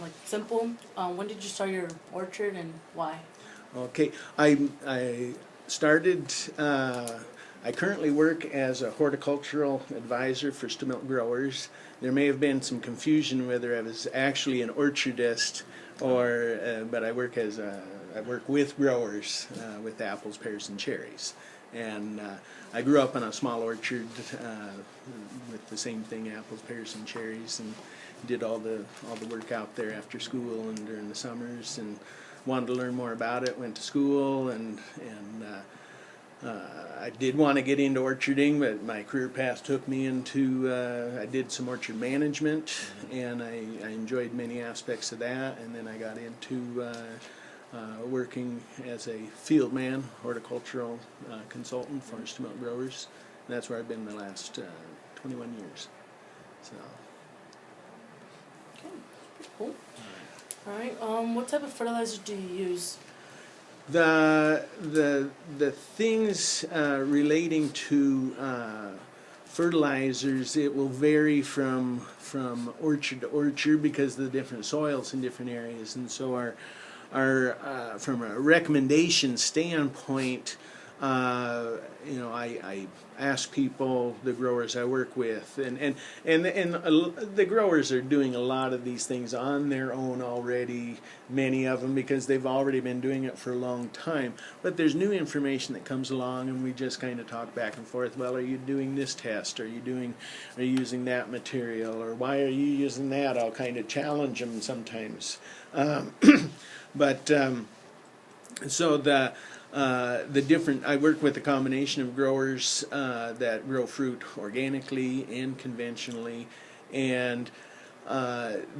like simple. When did you start your orchard and why? Okay, I started. I currently work as a horticultural advisor for milk growers. There may have been some confusion whether I was actually an orchardist or, but I work with growers with apples, pears, and cherries. And I grew up in a small orchard with the same thing, apples, pears, and cherries, and did all the work out there after school and during the summers, and wanted to learn more about it. Went to school, and I did want to get into orcharding, but my career path took me into I did some orchard management, and I enjoyed many aspects of that, and then I got into working as a field man, horticultural consultant for milk growers. And that's where I've been the last 21 years. So. Okay, pretty cool. All right. What type of fertilizer do you use? The things relating to fertilizers, it will vary from orchard to orchard because of the different soils in different areas, and so our from a recommendation standpoint, I ask people, the growers I work with, and the growers are doing a lot of these things on their own already, many of them, because they've already been doing it for a long time. But there's new information that comes along, and we just kind of talk back and forth. Well, are you doing this test? Are you using that material? Or why are you using that? I'll kind of challenge them sometimes. So the different, I work with a combination of growers that grow fruit organically and conventionally, and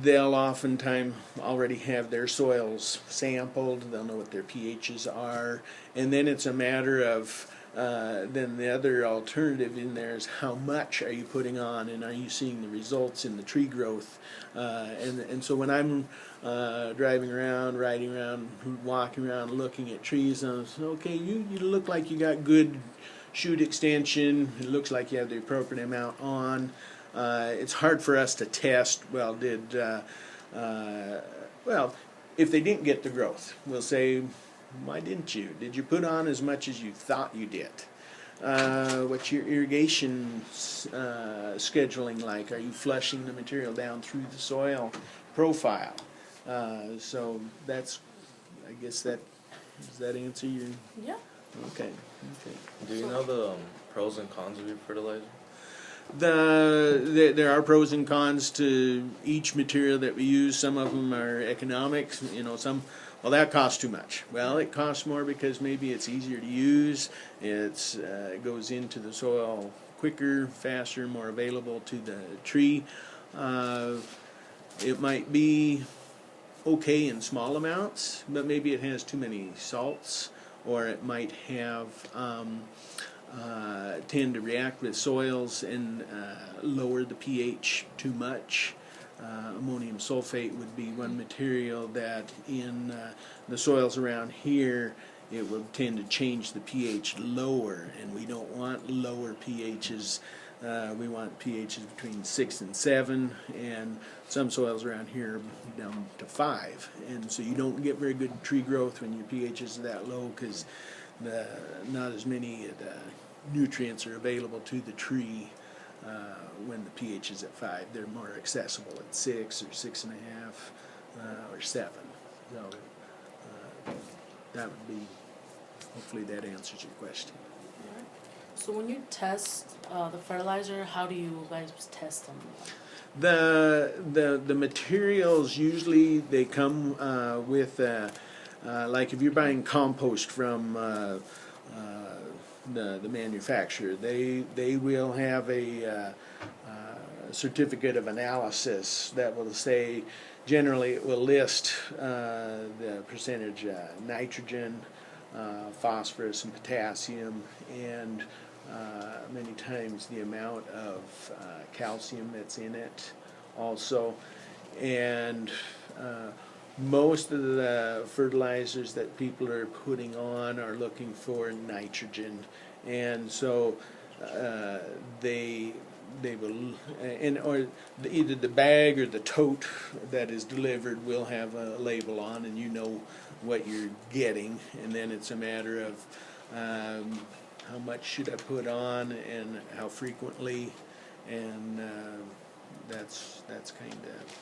they'll oftentimes already have their soils sampled. They'll know what their pHs are, and then it's a matter of then the other alternative in there is how much are you putting on, and are you seeing the results in the tree growth? And so when I'm driving around, riding around, walking around, looking at trees, and I'm saying, okay, you look like you got good shoot extension. It looks like you have the appropriate amount on. It's hard for us to test. Well, if they didn't get the growth, we'll say, why didn't you? Did you put on as much as you thought you did? What's your irrigation scheduling like? Are you flushing the material down through the soil profile? So that's, I guess does that answer your? Yeah. Okay. Do you know the pros and cons of your fertilizer? There are pros and cons to each material that we use. Some of them are economic. Well, that costs too much. Well, it costs more because maybe it's easier to use. It goes into the soil quicker, faster, more available to the tree. It might be okay in small amounts, but maybe it has too many salts, or it might have tend to react with soils and lower the pH too much. Ammonium sulfate would be one material that in the soils around here, it will tend to change the pH lower, and we don't want lower pHs. We want pHs between 6 and 7, and some soils around here down to 5. And so you don't get very good tree growth when your pH is that low, because not as many of the nutrients are available to the tree when the pH is at 5. They're more accessible at 6 or 6.5 or 7. So that would be, hopefully that answers your question. So when you test the fertilizer, how do you guys test them? The materials usually they come with like if you're buying compost from the manufacturer, they will have a certificate of analysis that will say, generally it will list the percentage nitrogen, phosphorus, and potassium, and many times the amount of calcium that's in it also. And most of the fertilizers that people are putting on are looking for nitrogen, and so they they will, either the bag or the tote that is delivered will have a label on, and you know what you're getting, and then it's a matter of how much should I put on and how frequently, and that's kind of.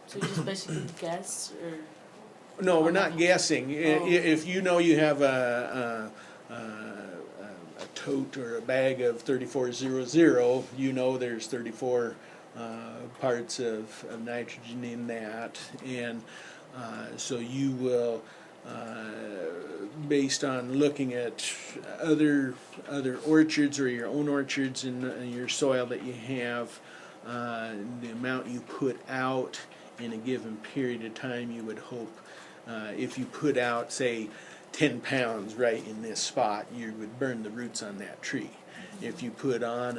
So you just basically guess, or No, we're not guessing. If you know you have a tote or a bag of 3400, you know there's 34 parts of nitrogen in that, and so you will, based on looking at other orchards or your own orchards and your soil that you have, the amount you put out in a given period of time, you would hope, if you put out, say, 10 pounds right in this spot, you would burn the roots on that tree. If you put on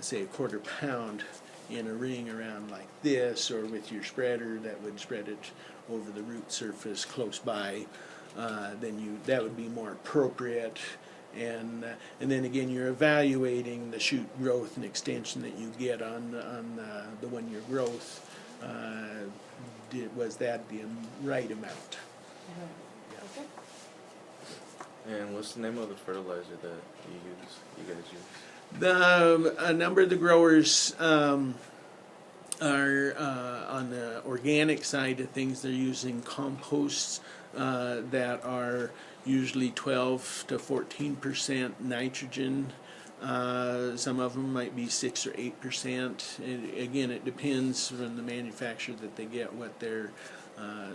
say a quarter pound in a ring around like this, or with your spreader that would spread it over the root surface close by, then that would be more appropriate. And then again, you're evaluating the shoot growth and extension that you get on the 1 year growth. Was that the right amount? okay. And what's the name of the fertilizer that you guys use? A number of the growers are on the organic side of things. They're using composts that are usually 12 to 14% nitrogen. Some of them might be 6 or 8%. Again, it depends from the manufacturer that they get what their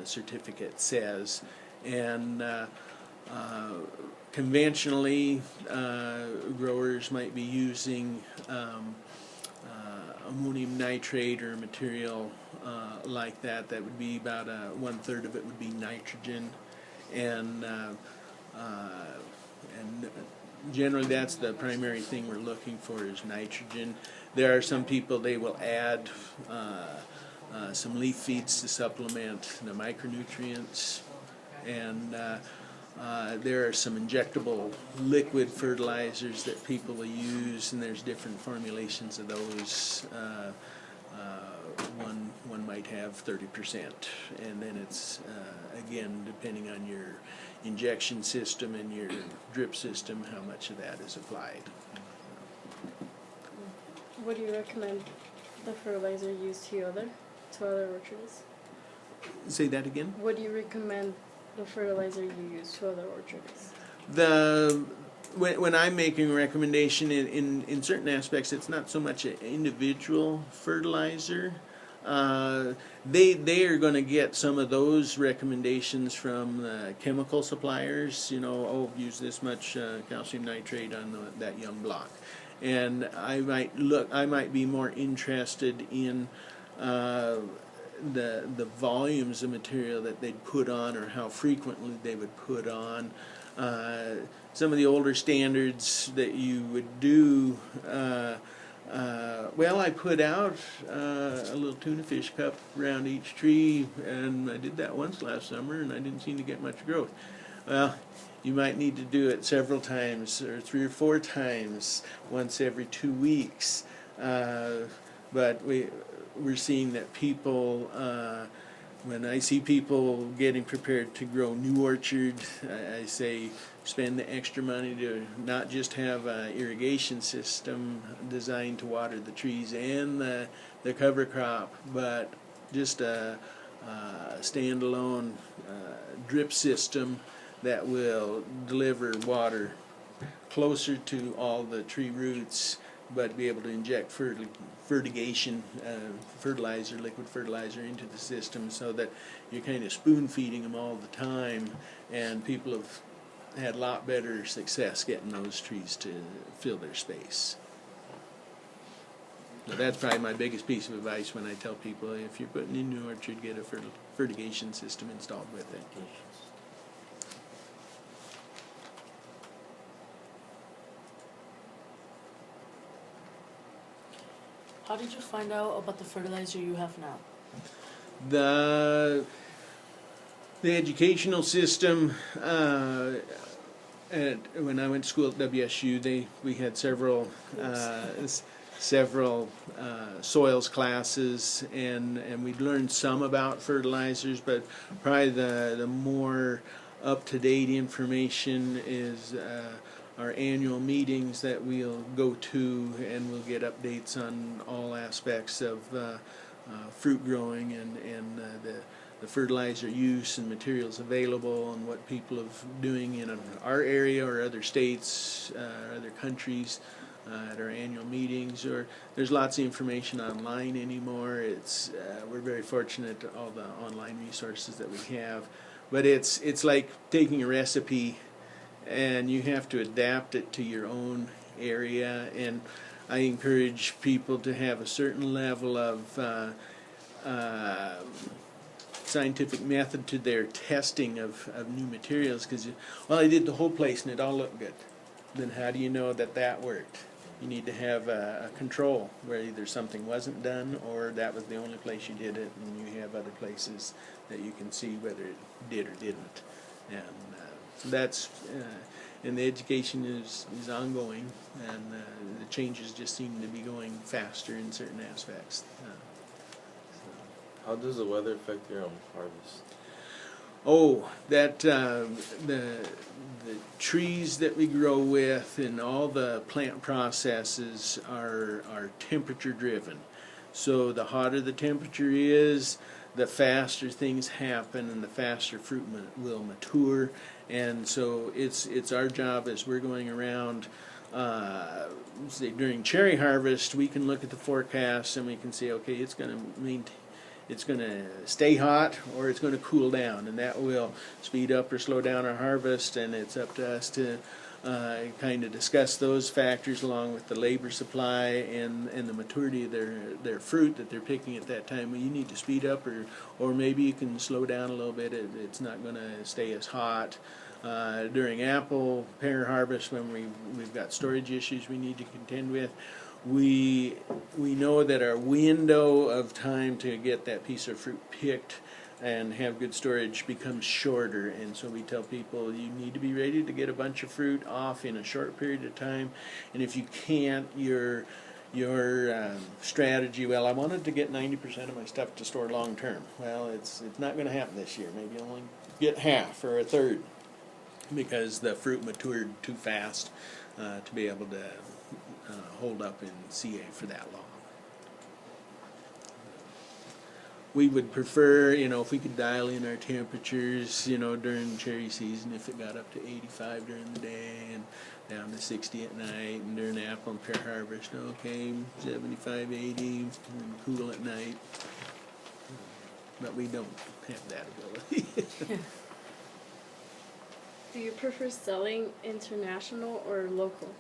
certificate says. And conventionally, growers might be using ammonium nitrate or material like that. That would be about 1/3 of it would be nitrogen, and generally that's the primary thing we're looking for is nitrogen. There are some people, they will add some leaf feeds to supplement the micronutrients, and there are some injectable liquid fertilizers that people will use, and there's different formulations of those. One might have 30%, and then it's again depending on your injection system and your drip system, how much of that is applied. What do you recommend the fertilizer used to other orchards? Say that again? What do you recommend the fertilizer you use to other orchards? When I'm making a recommendation in certain aspects, it's not so much an individual fertilizer. They are going to get some of those recommendations from chemical suppliers. Use this much calcium nitrate on that young block, and I might be more interested in the volumes of material that they'd put on, or how frequently they would put on. Some of the older standards that you would do, I put out a little tuna fish cup around each tree, and I did that once last summer, and I didn't seem to get much growth. Well, you might need to do it several times, or 3 or 4 times, once every 2 weeks. But we're seeing that people, when I see people getting prepared to grow new orchard, I say spend the extra money to not just have an irrigation system designed to water the trees and the cover crop, but just a standalone drip system that will deliver water closer to all the tree roots, but be able to inject fertigation, liquid fertilizer into the system, so that you're kind of spoon feeding them all the time, and people have had a lot better success getting those trees to fill their space. So that's probably my biggest piece of advice when I tell people, if you're putting in an orchard, get a fertigation system installed with it. How did you find out about the fertilizer you have now? The educational system when I went to school at WSU, we had several soils classes, and we learned some about fertilizers, but probably the more up-to-date information is our annual meetings that we'll go to, and we'll get updates on all aspects of fruit growing and the fertilizer use and materials available and what people are doing in our area or other states, other countries at our annual meetings. Or there's lots of information online anymore. We're very fortunate to all the online resources that we have, but it's like taking a recipe and you have to adapt it to your own area. And I encourage people to have a certain level of scientific method to their testing of new materials, because, well, I did the whole place and it all looked good. Then how do you know that worked? You need to have a control where either something wasn't done or that was the only place you did it, and you have other places that you can see whether it did or didn't. And so that's, and the education is ongoing, and the changes just seem to be going faster in certain aspects. How does the weather affect your harvest? Oh, the trees that we grow with and all the plant processes are temperature driven. So the hotter the temperature is, the faster things happen and the faster fruit will mature. And so it's our job as we're going around. Say during cherry harvest, we can look at the forecast and we can say, okay, it's going to stay hot or it's going to cool down, and that will speed up or slow down our harvest, and it's up to us to kind of discuss those factors along with the labor supply and the maturity of their fruit that they're picking at that time. Well, you need to speed up or maybe you can slow down a little bit. It's not going to stay as hot. During apple, pear harvest, when we've got storage issues we need to contend with, we know that our window of time to get that piece of fruit picked and have good storage becomes shorter, and so we tell people you need to be ready to get a bunch of fruit off in a short period of time. And if you can't, your strategy, well, I wanted to get 90% of my stuff to store long term. Well, it's not going to happen this year. Maybe you'll only get half or a third because the fruit matured too fast to be able to hold up in CA for that long. We would prefer, if we could dial in our temperatures, during cherry season, if it got up to 85 during the day and down to 60 at night, and during apple and pear harvest, okay, 75, 80, and cool at night. But we don't have that ability. Do you prefer selling international or local?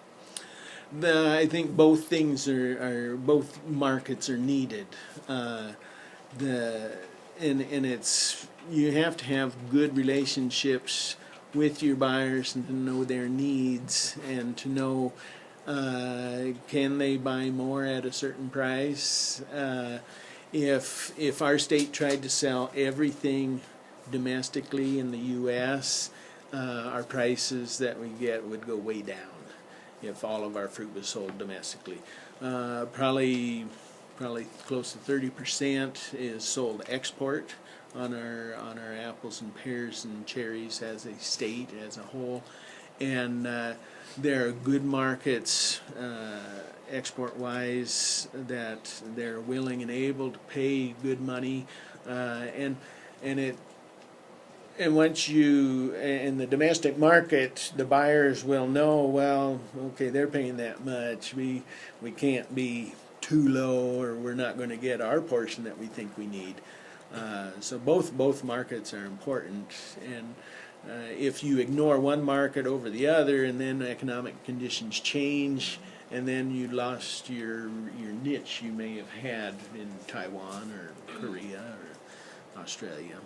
I think both things both markets are needed. It's, you have to have good relationships with your buyers and to know their needs and to know can they buy more at a certain price. If our state tried to sell everything domestically in the U.S., our prices that we get would go way down if all of our fruit was sold domestically. Probably close to 30% is sold export on our apples and pears and cherries as a state, as a whole. And there are good markets export-wise that they're willing and able to pay good money, and once in the domestic market, the buyers will know, well, okay, they're paying that much. We can't be too low, or we're not going to get our portion that we think we need. So both markets are important, and if you ignore one market over the other, and then economic conditions change, and then you lost your niche you may have had in Taiwan or Korea or Australia.